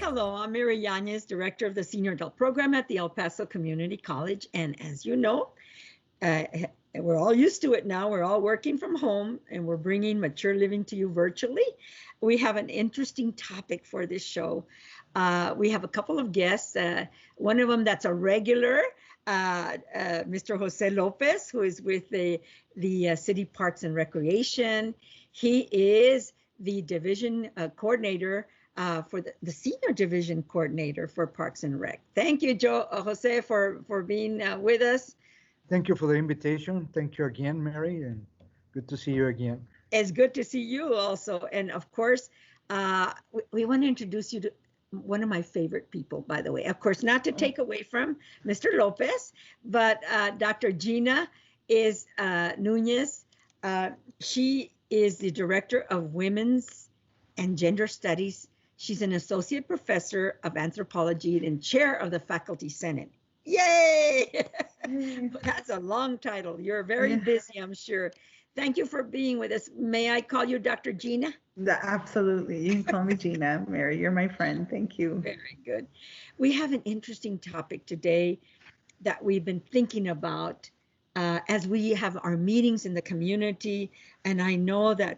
Hello, I'm Mary Yanez, Director of the Senior Adult Program at the El Paso Community College. And as you know, uh, we're all used to it now. We're all working from home and we're bringing mature living to you virtually. We have an interesting topic for this show. We have a couple of guests. One of them that's a regular, Mr. Jose Lopez, who is with the City Parks and Recreation. He is the division coordinator for the senior division coordinator for Parks and Rec. Thank you, Jose, for being with us. Thank you for the invitation. Thank you again, Mary, and good to see you again. It's good to see you also. And of course, we want to introduce you to one of my favorite people, by the way. Of course, not to take away from Mr. Lopez, but Dr. Gina is Nunez. She is the Director of Women's and Gender Studies. She's an associate professor of anthropology and chair of the Faculty Senate. Yay! That's a long title. You're very busy, I'm sure. Thank you for being with us. May I call you Dr. Gina? Absolutely. You can call me Gina. Mary, you're my friend. Thank you. Very good. We have an interesting topic today that we've been thinking about as we have our meetings in the community. And I know that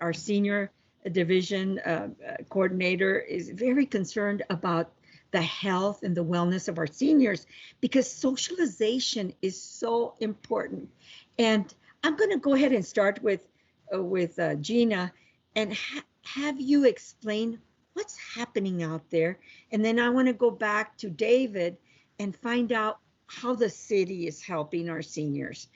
our senior division coordinator is very concerned about the health and the wellness of our seniors, because socialization is so important. And I'm going to go ahead and start with Gina and have you explain what's happening out there. And then I want to go back to David and find out how the city is helping our seniors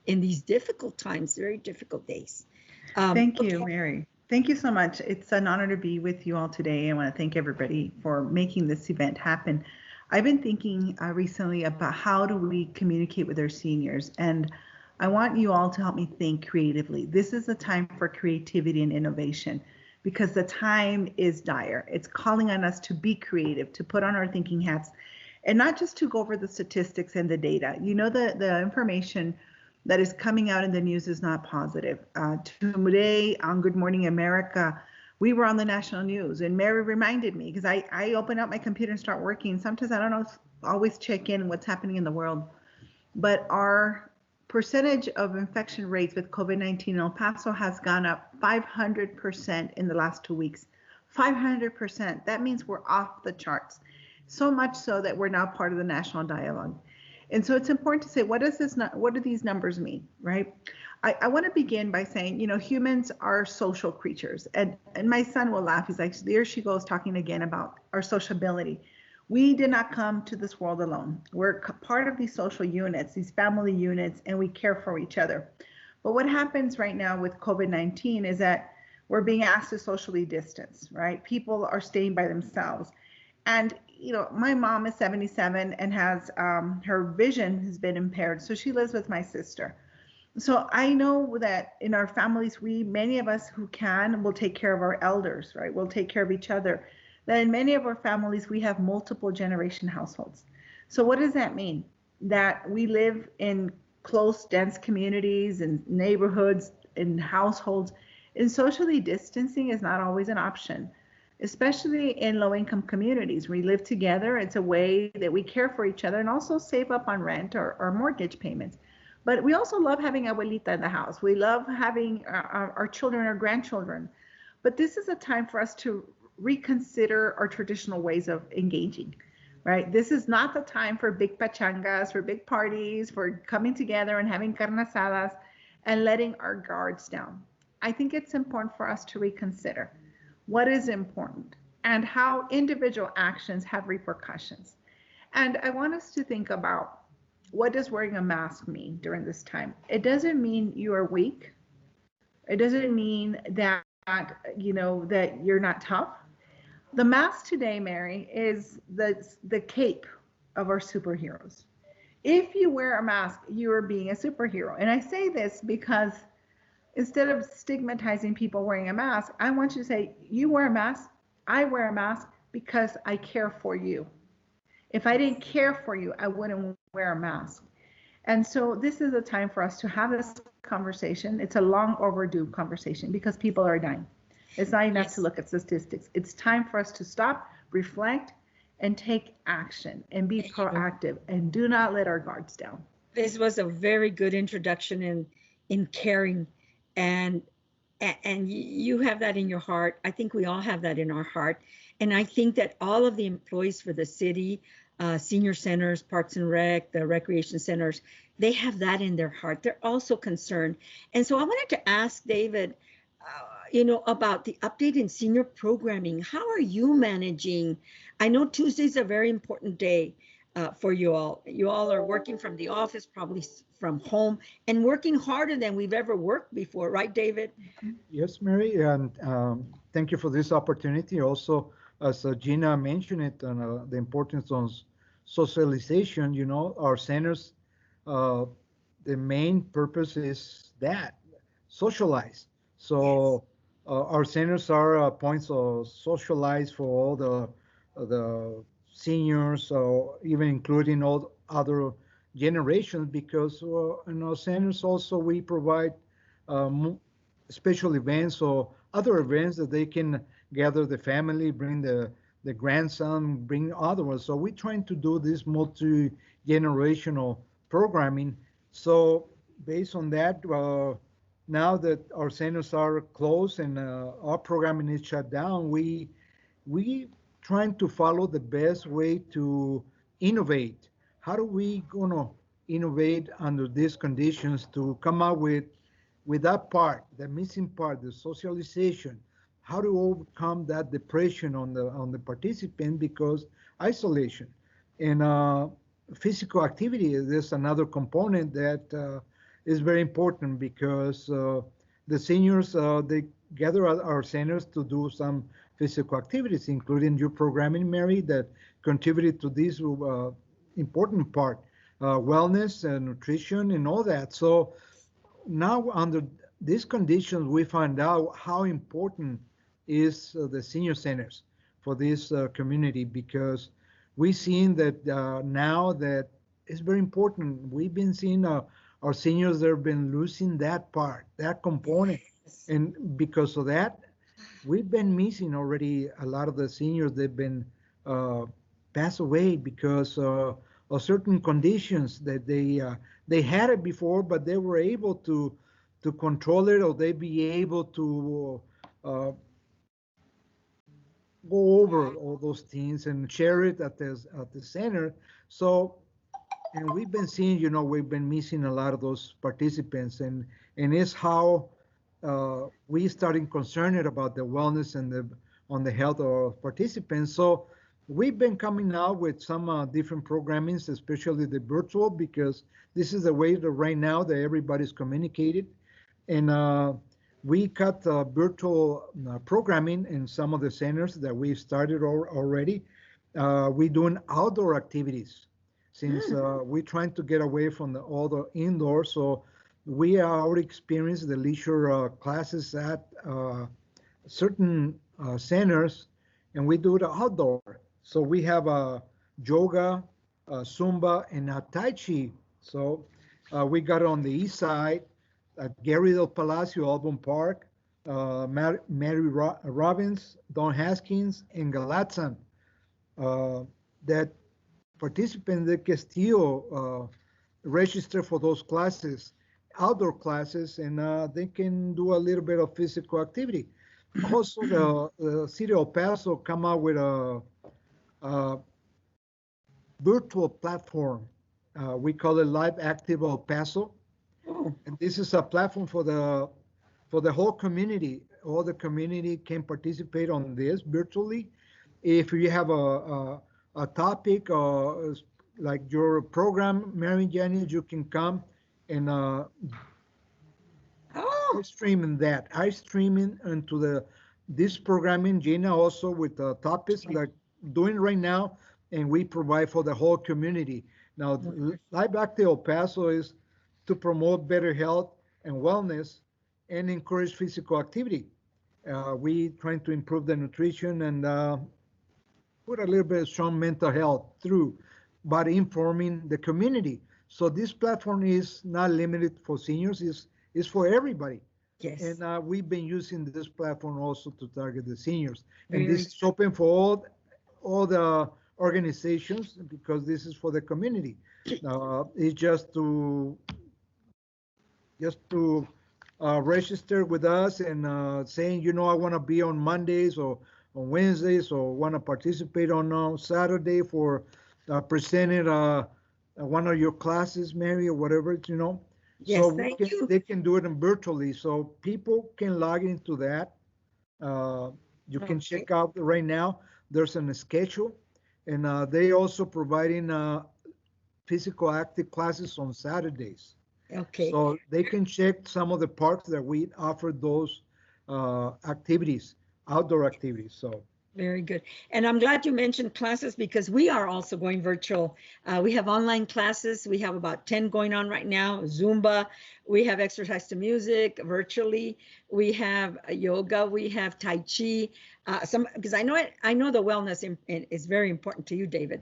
in these difficult times, very difficult days. Thank you, Mary. Thank you so much. It's an honor to be with you all today. I want to thank everybody for making this event happen. I've been thinking recently about how do we communicate with our seniors, and I want you all to help me think creatively. This is a time for creativity and innovation because the time is dire. It's calling on us to be creative, to put on our thinking hats, and not just to go over the statistics and the data. You know, the information that is coming out in the news is not positive. Today on Good Morning America, we were on the national news, and Mary reminded me, because I open up my computer and start working. Sometimes I don't always check in what's happening in the world, but our percentage of infection rates with COVID-19 in El Paso has gone up 500% in the last 2 weeks. 500%. That means we're off the charts. So much so that we're now part of the national dialogue. And so it's important to say, what do these numbers mean, right? I want to begin by saying, you know, humans are social creatures. And my son will laugh. He's like, there she goes talking again about our sociability. We did not come to this world alone. We're part of these social units, these family units, and we care for each other. But what happens right now with COVID-19 is that we're being asked to socially distance, right? People are staying by themselves. And you know, my mom is 77 and has her vision has been impaired, so she lives with my sister. So I know that in our families, many of us who can will take care of our elders, right? We'll take care of each other. That in many of our families, we have multiple generation households. So what does that mean? That we live in close, dense communities and neighborhoods and households, and socially distancing is not always an option, especially in low-income communities. We live together. It's a way that we care for each other and also save up on rent or mortgage payments. But we also love having abuelita in the house. We love having our children or grandchildren. But this is a time for us to reconsider our traditional ways of engaging, right? This is not the time for big pachangas, for big parties, for coming together and having carne asadas and letting our guards down. I think it's important for us to reconsider what is important and how individual actions have repercussions. And I want us to think about, what does wearing a mask mean during this time? It doesn't mean you are weak. It doesn't mean that, you know, that you're not tough. The mask today, Mary, is the cape of our superheroes. If you wear a mask, you are being a superhero. And I say this because instead of stigmatizing people wearing a mask, I want you to say, you wear a mask, I wear a mask because I care for you. If I didn't care for you, I wouldn't wear a mask. And so this is a time for us to have this conversation. It's a long overdue conversation because people are dying. It's not enough to look at statistics. It's time for us to stop, reflect, and take action and be You know, proactive and do not let our guards down. this was a very good introduction in caring, and and you have that in your heart. I think we all have that in our heart, and I think that all of the employees for the city, senior centers, parks and rec, the recreation centers, they have that in their heart. They're also concerned, and so I wanted to ask David, about the update in senior programming. How are you managing? I know Tuesday's a very important day for you all. You all are working from the office, probably from home, and working harder than we've ever worked before, right, David? Yes, Mary, and thank you for this opportunity. Also, as Gina mentioned it, on the importance of socialization, our centers, uh, the main purpose is that socialize. Yes. So our centers are points of socialize for all the seniors, even including all other generations, because in our centers also we provide um, special events or other events that they can gather the family, bring the grandson, bring others. So we're trying to do this multi-generational programming. So based on that, now that our centers are closed and our programming is shut down, we trying to follow the best way to innovate. How do we gonna innovate under these conditions to come up with that part, the missing part, the socialization? How to overcome that depression on the participant because isolation and physical activity is another component that is very important because the seniors they gather at our centers to do some physical activities, including your programming, Mary, that contributed to this important part, wellness and nutrition and all that. So now under these conditions, we find out how important is the senior centers for this community because we've seen that now that it's very important. We've been seeing our seniors that have been losing that part, that component, Yes. and because of that, we've been missing already a lot of the seniors. They've been uh, passed away because of certain conditions that they had it before, but they were able to control it, or they be able to go over all those things and share it at the center. So, and we've been seeing, we've been missing a lot of those participants, and it's how we starting concerned about the wellness and the health of participants. So we've been coming out with some different programmings, especially the virtual, because this is the way that right now that everybody's communicated, and we got virtual programming in some of the centers that we've started already. We're doing outdoor activities since Mm. we're trying to get away from all the indoor. So we are already experienced the leisure classes at certain centers, and we do the outdoor. So we have yoga, Zumba, and Tai Chi. So we got it on the east side at Gary del Palacio, Auburn Park, Mary Robbins, Don Haskins, and Galatzan. That participants that can still register for those classes, outdoor classes, and they can do a little bit of physical activity. Also, the city of El Paso come out with a virtual platform. We call it Live Active El Paso, Oh, and this is a platform for the whole community. All the community can participate on this virtually. If you have a topic like your program, Mary Janice, you can come and I oh, streaming that. I streaming into this programming, Gina, also with topics like doing right now, and we provide for the whole community. Now, wonderful. Live Back to El Paso is to promote better health and wellness and encourage physical activity. We trying to improve the nutrition and put a little bit of strong mental health through by informing the community. So this platform is not limited for seniors, is for everybody. Yes, And we've been using this platform also to target the seniors. And very this is open for all the organizations because this is for the community. It's just to register with us and saying, I want to be on Mondays or on Wednesdays or want to participate on Saturday for presenting one of your classes, Mary, or whatever. So Yes, thank you. they can do it virtually. So people can log into that. Uh, you can Okay. check out right now. There's a schedule, and they also providing physical active classes on Saturdays. Okay. So they can check some of the parks that we offer those activities, outdoor activities. So Very good. And I'm glad you mentioned classes because we are also going virtual. We have online classes. We have about 10 going on right now. Zumba. We have exercise to music virtually. We have yoga. We have Tai Chi. Some because I know the wellness is very important to you, David.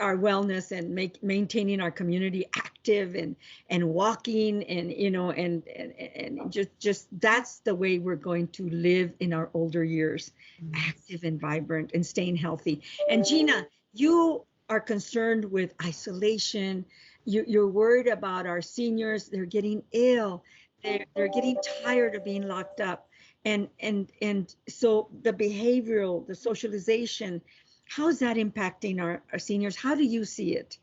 Our wellness and maintaining our community active and walking and and just that's the way we're going to live in our older years, active and vibrant and staying healthy. And Gina, you are concerned with isolation. You're worried about our seniors. They're getting ill. They're getting tired of being locked up. And so the behavioral, the socialization, how's that impacting our seniors? How do you see it?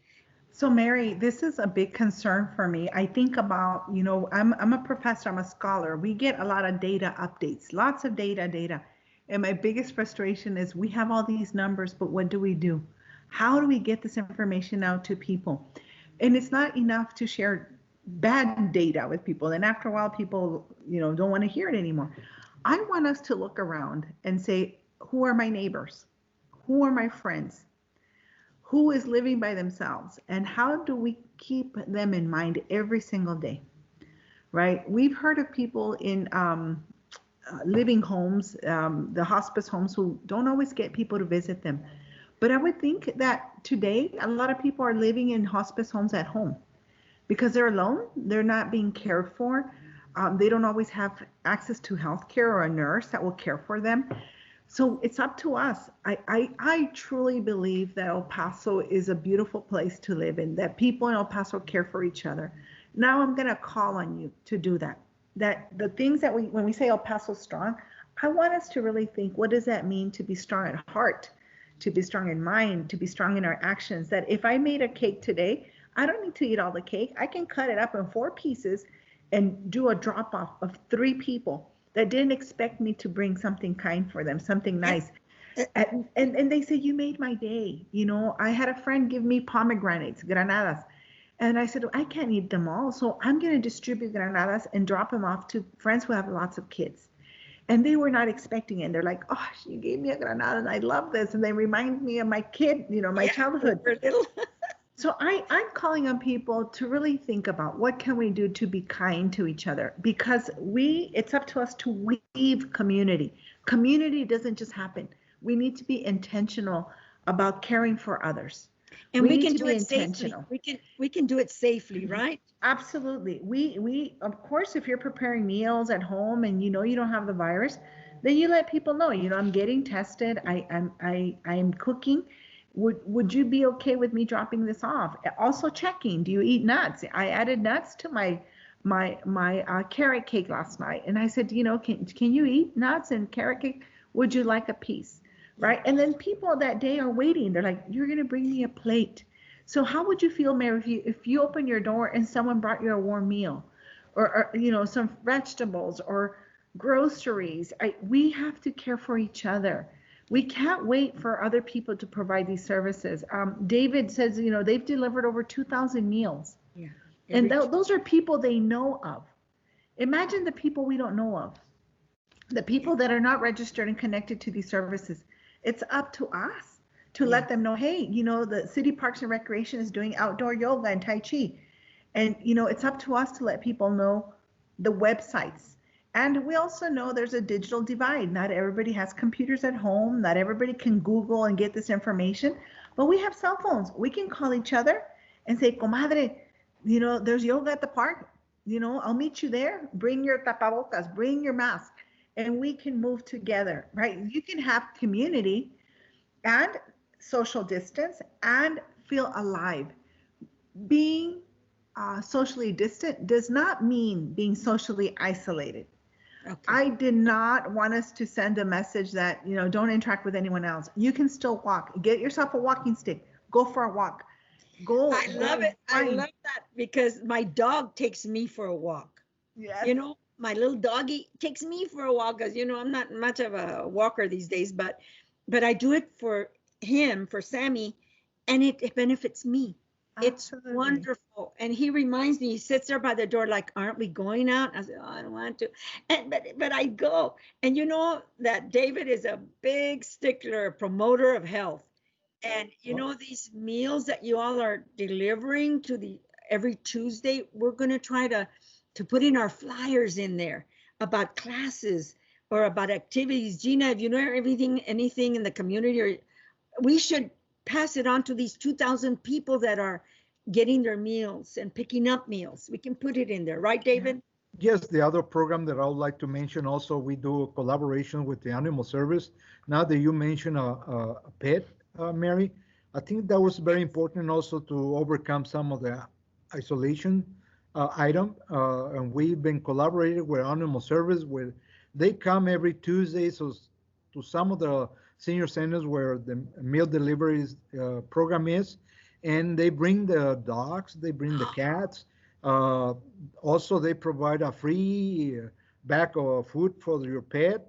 So, Mary, this is a big concern for me. I think about, I'm a professor, I'm a scholar. We get a lot of data updates, lots of data. And my biggest frustration is we have all these numbers, but what do we do? How do we get this information out to people? And it's not enough to share bad data with people. And after a while, people, don't want to hear it anymore. I want us to look around and say, who are my neighbors? Who are my friends? Who is living by themselves, and how do we keep them in mind every single day, right? We've heard of people in living homes, the hospice homes, who don't always get people to visit them. But I would think that today a lot of people are living in hospice homes at home because they're alone, they're not being cared for. They don't always have access to health care or a nurse that will care for them. So it's up to us. I truly believe that El Paso is a beautiful place to live in, that people in El Paso care for each other. Now I'm going to call on you to do that. That the things that when we say El Paso strong, I want us to really think, what does that mean to be strong at heart, to be strong in mind, to be strong in our actions? That if I made a cake today, I don't need to eat all the cake. I can cut it up in 4 pieces and do a drop off of 3 people that didn't expect me to bring something kind for them, something Yeah. nice. And they say, you made my day. I had a friend give me pomegranates, granadas. And I said, I can't eat them all. So I'm going to distribute granadas and drop them off to friends who have lots of kids. And they were not expecting it. And they're like, oh, she gave me a granada and I love this. And they remind me of my kid, my Yeah, childhood. we're little. So I'm calling on people to really think about what can we do to be kind to each other, because it's up to us to weave community. Community doesn't just happen. We need to be intentional about caring for others. And We we need can to do be it safely. intentional. We can do it safely, right? Absolutely. We of course, if you're preparing meals at home and you don't have the virus, then you let people know, I'm getting tested. I'm cooking. Would you be okay with me dropping this off? Also checking, do you eat nuts? I added nuts to my carrot cake last night, and I said, can you eat nuts and carrot cake? Would you like a piece? Yeah. Right? And then people that day are waiting. They're like, you're gonna bring me a plate. So how would you feel, Mary, if you open your door and someone brought you a warm meal, or some vegetables or groceries? We have to care for each other. We can't wait for other people to provide these services. David says, they've delivered over 2,000 meals, Yeah. and Every those are people they know of. Imagine the people we don't know of, the people that are not registered and connected to these services. It's up to us to Yeah. let them know, hey, the city parks and recreation is doing outdoor yoga and Tai Chi. And, it's up to us to let people know the websites. And we also know there's a digital divide. Not everybody has computers at home. Not everybody can Google and get this information. But we have cell phones. We can call each other and say, comadre, there's yoga at the park. I'll meet you there. Bring your tapabocas, bring your mask, and we can move together, right? You can have community and social distance and feel alive. Being socially distant does not mean being socially isolated. Okay. I did not want us to send a message that, don't interact with anyone else. You can still walk. Get yourself a walking stick. Go for a walk. I love it. Go I find. love that because my dog takes me for a walk. Yes. My little doggy takes me for a walk because I'm not much of a walker these days, but I do it for him, for Sammy, and it benefits me. It's Absolutely. wonderful. And he reminds me, he sits there by the door like, aren't we going out? I said, oh, I don't want to. But I go. And you know that David is a big stickler, a promoter of health. And Oh, these meals that you all are delivering to the every Tuesday, we're going to try to put in our flyers in there about classes or about activities. Gina, if you know anything in the community, or we should pass it on to these 2,000 people that are getting their meals and picking up meals. We can put it in there, right, Yeah. David? yes, the other program that I would like to mention also, we do a collaboration with the animal service. Now that you mentioned a pet, Mary, I think that was very important also to overcome some of the isolation item. And we've been collaborating with animal service where they come every Tuesday. So to some of the senior centers where the meal deliveries program is, and they bring the dogs, they bring the cats. Uh, Also, they provide a free bag of food for your pet.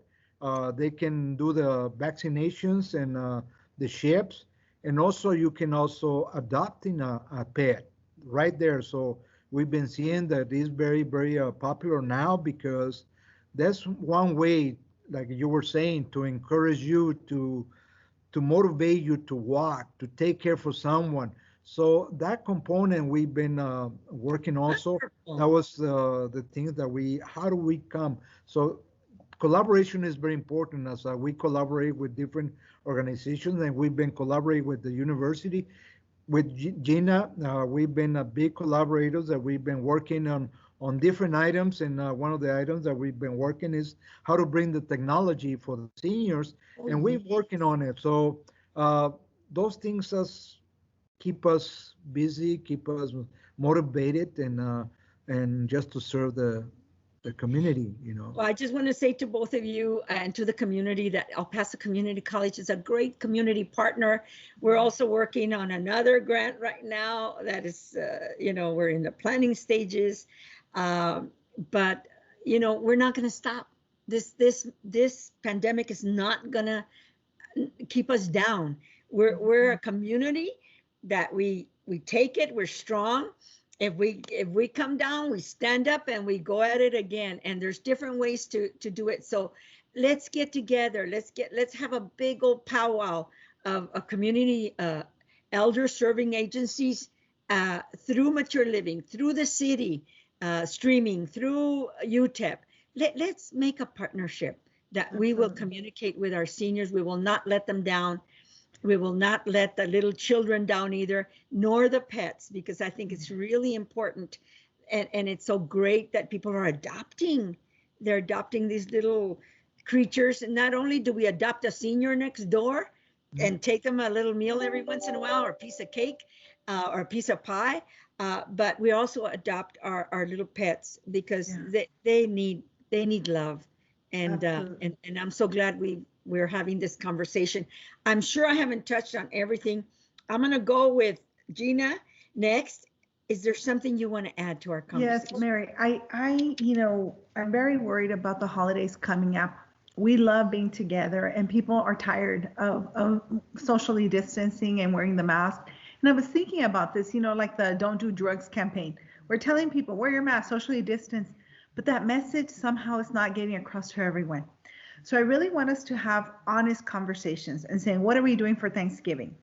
They can do the vaccinations and the ships, and also you can also adopting a pet right there. So we've been seeing that is very very popular now because that's one way, like you were saying, to encourage you to motivate you to walk, to take care for someone. So that component we've been working also. That Wonderful. was the things that how do we come? So collaboration is very important as we collaborate with different organizations and we've been collaborating with the university with Gina, we've been big collaborators that we've been working on different items, and one of the items that we've been working is how to bring the technology for the seniors, Oh, and we're yes. working on it. So uh, those things keep us busy, keep us motivated, and just to serve the community, you know. Well, I just want to say to both of you and to the community that El Paso Community College is a great community partner. We're also working on another grant right now that is, we're in the planning stages. Um, but, we're not going to stop. This pandemic is not going to keep us down. We're a community that we take it. We're strong. If we come down, we stand up and we go at it again. And there's different ways to do it. So let's get together. Let's have a big old powwow of community elder serving agencies through mature living, through the city, streaming, through UTEP. Let's make a partnership that we will Absolutely. communicate with our seniors. We will not let them down. We will not let the little children down either, nor the pets, because I think it's really important. And it's so great that people are adopting. They're adopting these little creatures. And not only do we adopt a senior next door and take them a little meal every once in a while, or a piece of cake, or a piece of pie, but we also adopt our little pets because Yeah. they need love. And Absolutely. and I'm so glad we're having this conversation. I'm sure I haven't touched on everything. I'm going to go with Gina next. Is there something you want to add to our Yes, conversation? Mary, I'm very worried about the holidays coming up. We love being together, and people are tired of socially distancing and wearing the mask. And I was thinking about this, like the Don't Do Drugs campaign. We're telling people, wear your mask, socially distance, but that message somehow is not getting across to everyone. So I really want us to have honest conversations and saying, what are we doing for Thanksgiving?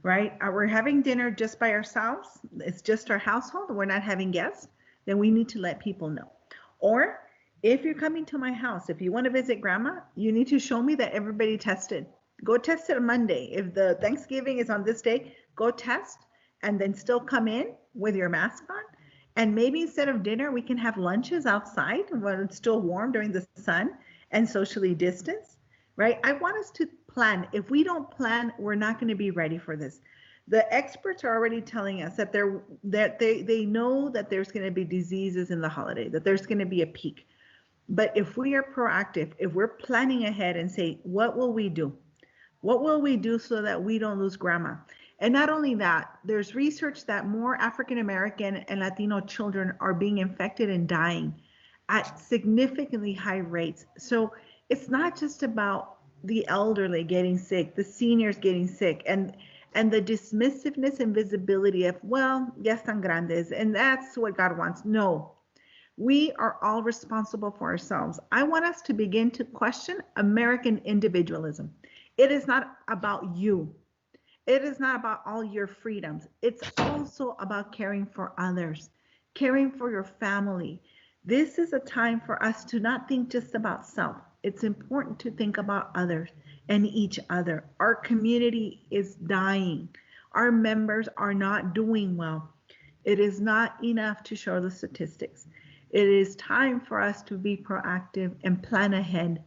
Right? We're having dinner just by ourselves. It's just our household. We're not having guests. Then we need to let people know. Or if you're coming to my house, if you want to visit grandma, you need to show me that everybody tested. Go test it on Monday. If the Thanksgiving is on this day, go test and then still come in with your mask on. And maybe instead of dinner, we can have lunches outside when it's still warm during the sun and socially distance, right? I want us to plan. If we don't plan, we're not going to be ready for this. The experts are already telling us that they know that there's going to be diseases in the holiday, that there's going to be a peak. But if we are proactive, if we're planning ahead and say, what will we do? What will we do so that we don't lose grandma? And not only that, there's research that more African American and Latino children are being infected and dying at significantly high rates. So it's not just about the elderly getting sick, the seniors getting sick, and the dismissiveness and visibility of, well, ya están grandes, and that's what God wants. No, we are all responsible for ourselves. I want us to begin to question American individualism. It is not about you. It is not about all your freedoms. It's also about caring for others, caring for your family. This is a time for us to not think just about self. It's important to think about others and each other. Our community is dying. Our members are not doing well. It is not enough to show the statistics. It is time for us to be proactive and plan ahead.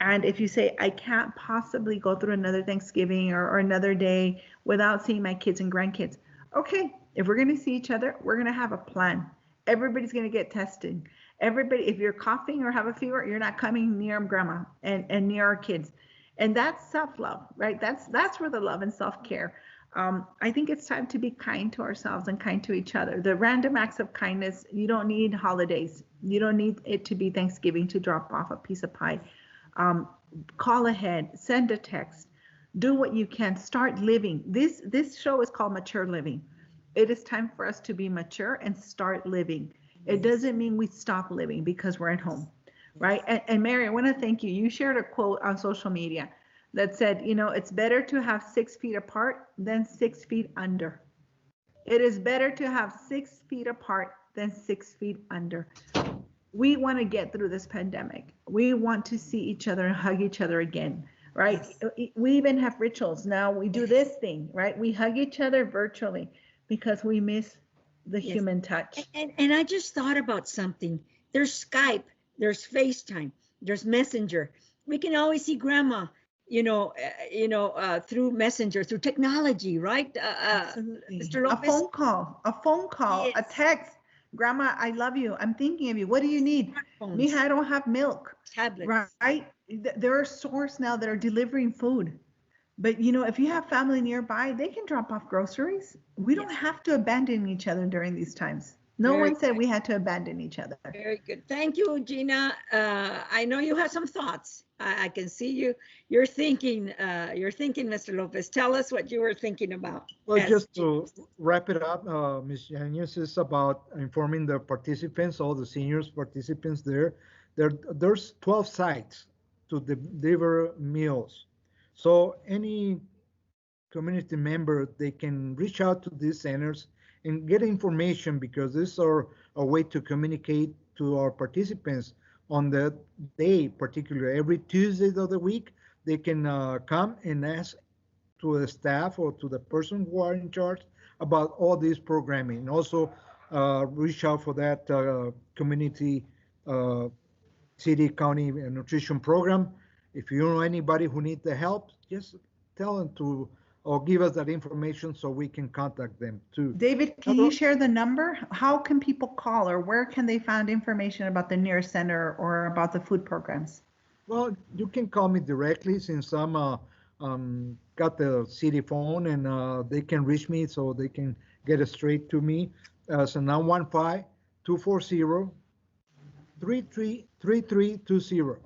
And if you say, I can't possibly go through another Thanksgiving or another day without seeing my kids and grandkids, okay, if we're going to see each other, we're going to have a plan. Everybody's going to get tested. Everybody, if you're coughing or have a fever, you're not coming near grandma and near our kids. And that's self-love, right? That's where the love and self-care. I think it's time to be kind to ourselves and kind to each other. The random acts of kindness, you don't need holidays. You don't need it to be Thanksgiving to drop off a piece of pie. Call ahead, send a text, do what you can, start living. This show is called Mature Living. It is time for us to be mature and start living. It doesn't mean we stop living because we're at home, right? And Mary, I want to thank you. You shared a quote on social media that said, it's better to have 6 feet apart than 6 feet under. It is better to have 6 feet apart than 6 feet under. We want to get through this pandemic. We want to see each other and hug each other again, right? Yes. We even have rituals. Now we do this thing, right? We hug each other virtually because we miss the human touch. And I just thought about something. There's Skype, there's FaceTime, there's Messenger. We can always see grandma, through Messenger, through technology, right? Mr. Lopez? A phone call, yes. A text. Grandma, I love you. I'm thinking of you. What do you need? Mija, I don't have milk. Tablets. Right? There are stores now that are delivering food. But, if you have family nearby, they can drop off groceries. We don't have to abandon each other during these times. No one said we had to abandon each other. Very good. Thank you, Gina. I know you have some thoughts. I can see you. You're thinking, Mr. Lopez. Tell us what you were thinking about. Well, just to wrap it up, Ms. Yanez, is about informing the participants, all the seniors participants there's 12 sites to deliver meals. So any community member, they can reach out to these centers and get information, because this is a way to communicate to our participants on the day, particularly every Tuesday of the week. They can come and ask to the staff or to the person who are in charge about all this programming. And also reach out for that community city, county nutrition program. If you know anybody who needs the help, just tell them to, or give us that information so we can contact them too. David, can you share the number? How can people call, or where can they find information about the nearest center or about the food programs? Well, you can call me directly, since I'm got the city phone, and they can reach me, so they can get it straight to me. So 915-240-3320.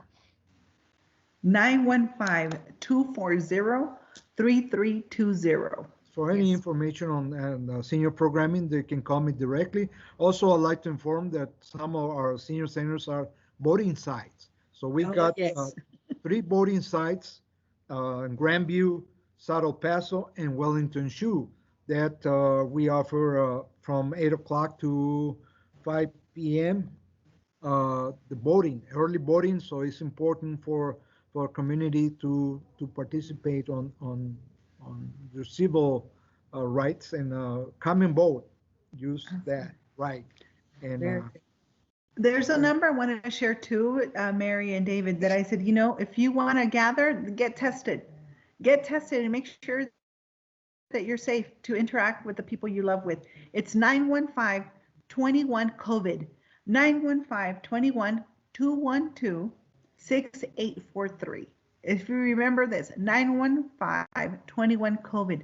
915-240-3320. For any information on senior programming, they can call me directly. Also, I'd like to inform that some of our senior centers are voting sites. So we've got 3 voting sites in Grandview, South El Paso, and Wellington Shoe that we offer from 8 o'clock to 5 p.m. The voting, early voting. So it's important for community to participate on their civil rights, and come and vote. Use that right. And there's a number I wanted to share too, Mary and David, that I said, if you want to gather, get tested. Get tested and make sure that you're safe to interact with the people you love with. It's 915-21 COVID. 915-21-212-6843. If you remember this, 915-21 COVID.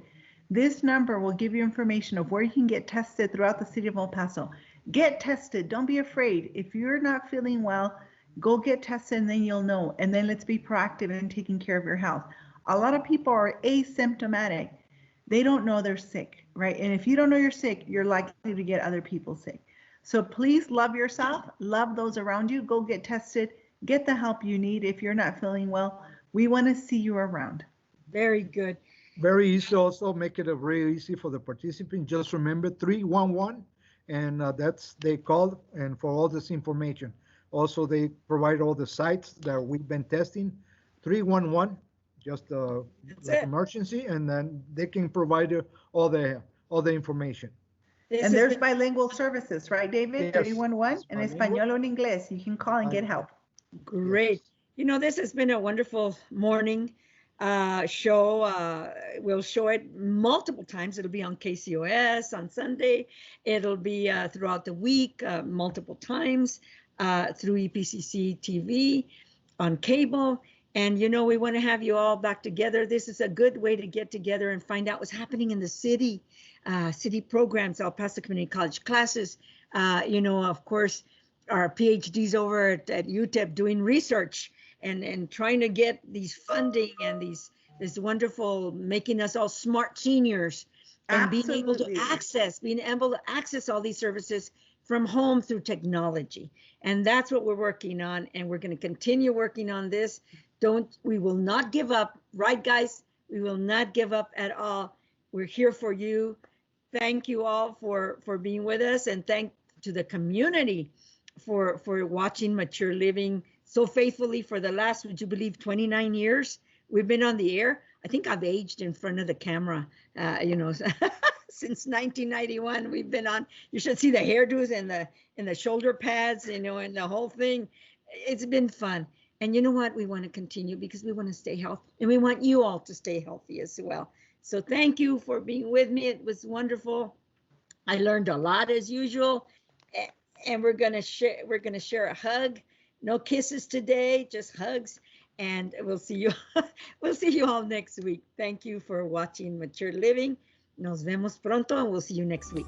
This number will give you information of where you can get tested throughout the city of El Paso. Get tested. Don't be afraid. If you're not feeling well, go get tested and then you'll know. And then let's be proactive in taking care of your health. A lot of people are asymptomatic. They don't know they're sick, right? And if you don't know you're sick, you're likely to get other people sick. So please love yourself, love those around you, go get tested, get the help you need if you're not feeling well. We want to see you around. Very good. Very easy. Also, make it very easy for the participant. Just remember 311, and that's they call and for all this information. Also, they provide all the sites that we've been testing. 311, just That's like it. emergency, and then they can provide all the information. This And has there's been bilingual services, right, David? Yes, 311 it's en bilingual. español o en inglés. You can call and get help. great. Yes. You know, this has been a wonderful morning show. We'll show it multiple times. It'll be on KCOS on Sunday. It'll be throughout the week, multiple times through EPCC TV, on cable. And, you know, we want to have you all back together. This is a good way to get together and find out what's happening in the city, city programs, El Paso Community College classes. You know, of course, our PhDs over at UTEP doing research and trying to get these funding and this wonderful, making us all smart seniors and being able to access all these services from home through technology. And that's what we're working on. And we're going to continue working on this. We will not give up, right, guys? We will not give up at all. We're here for you. Thank you all for being with us, and thank to the community for watching Mature Living so faithfully for the last, would you believe, 29 years we've been on the air. I think I've aged in front of the camera, you know, since 1991 we've been on. You should see the hairdos and the shoulder pads, you know, and the whole thing. It's been fun. And you know what? We want to continue because we want to stay healthy, and we want you all to stay healthy as well. So thank you for being with me. It was wonderful. I learned a lot as usual. And we're gonna share a hug. No kisses today, just hugs. And we'll see you we'll see you all next week. Thank you for watching Mature Living. Nos vemos pronto, and we'll see you next week.